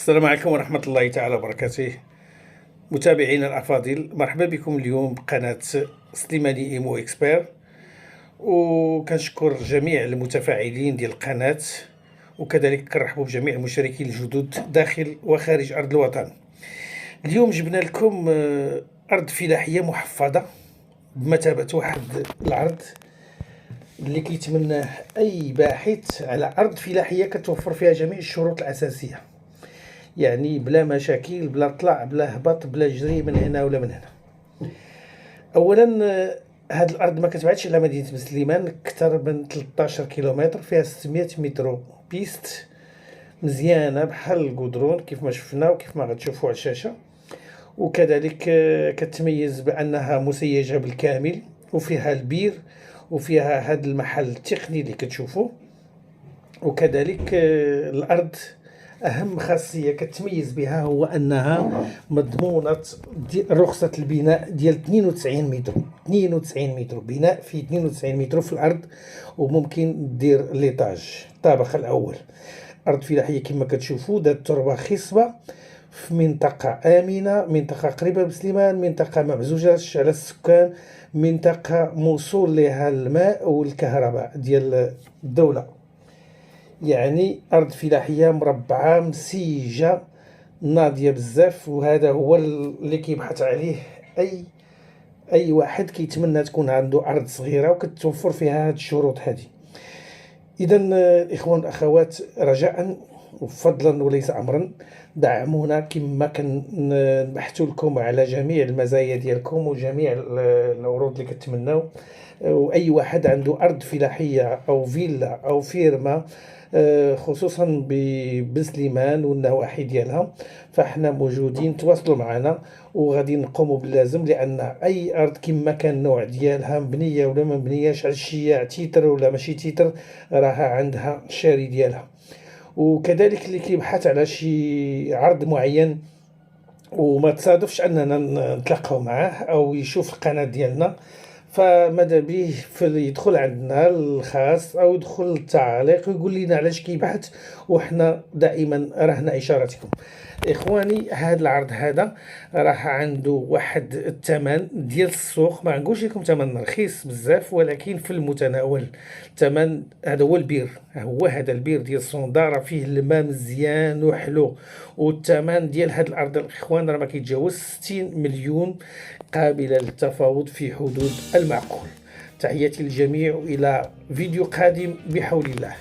السلام عليكم ورحمة الله تعالى وبركاته. متابعينا الأفاضل، مرحبا بكم اليوم بقناة سليماني إيمو إكسبير، وكنشكر جميع المتفاعلين ديال القناة، وكذلك كنرحبوا بجميع المشاركين الجدد داخل وخارج أرض الوطن. اليوم جبنا لكم أرض فلاحية محفظة بمثابة واحد العرض اللي كيتمناه أي باحث على أرض فلاحية كتوفر فيها جميع الشروط الأساسية، يعني بلا مشاكل، بلا طلع، بلا هبط، بلا جري من هنا ولا من هنا. اولا هاد الارض ما كتبعدش على مدينه بن سليمان، اكثر من 13 كيلومتر، فيها 600 متر بيست مزيانه بحال القدرون كيف ما شفنا وكيف ما غتشوفوا على الشاشه. وكذلك كتميز بانها مسيجه بالكامل، وفيها البير، وفيها هاد المحل التقني اللي كتشوفوا. وكذلك الارض اهم خاصيه كتميز بها هو انها مضمونه رخصه البناء ديال 92 متر. 92 متر بناء في 92 متر في الارض، وممكن دير ليطاج الطابق الاول. ارض فلاحيه كما كتشوفوا، ذات تربه خصبه في منطقه امنه، منطقه قريبه بسليمان، منطقه معزوجه على السكان، منطقه موصول لها الماء والكهرباء ديال الدوله. يعني أرض فلاحية مربعة مسيجة ناضية بزاف، وهذا هو اللي كيبحث عليه أي واحد كيتمنى تكون عنده أرض صغيرة وكتوفر فيها هاد الشروط هادي. إذا الإخوان والأخوات، رجاء وفضلا وليس أمرا، دعمونا كما كنبحثوا لكم على جميع المزايا ديالكم وجميع العروض اللي كتمناو. واي واحد عنده ارض فلاحيه او فيلا او فيرما، خصوصا بسليمان والنواحي ديالها، فاحنا موجودين، تواصلوا معنا وغادي نقوموا باللازم، لان اي ارض كما كان النوع ديالها مبنيه ولا ما مبنياش على الشياع، تيتر ولا ماشي تيتر، راها عندها الشاري ديالها. وكذلك اللي كيبحث على شي عرض معين وما تصادفش اننا نتلاقاو معاه او يشوف القناه ديالنا، فماذا به يدخل عندنا الخاص او يدخل التعليق ويقول لنا علاش كيبحث، وحنا دائما رهن اشارتكم. اخواني، هذا العرض هذا راه عنده واحد الثمن ديال السوق، ما نقولش لكم ثمن رخيص بزاف، ولكن في المتناول. الثمن هذا هو البير، هو هذا البير ديال الصنداره، فيه الماء مزيان وحلو. والثمن ديال هذه الارض الاخوان راه ما كيتجاوز 60 مليون، قابله للتفاوض في حدود المعقول. تحياتي للجميع، والى فيديو قادم بحول الله.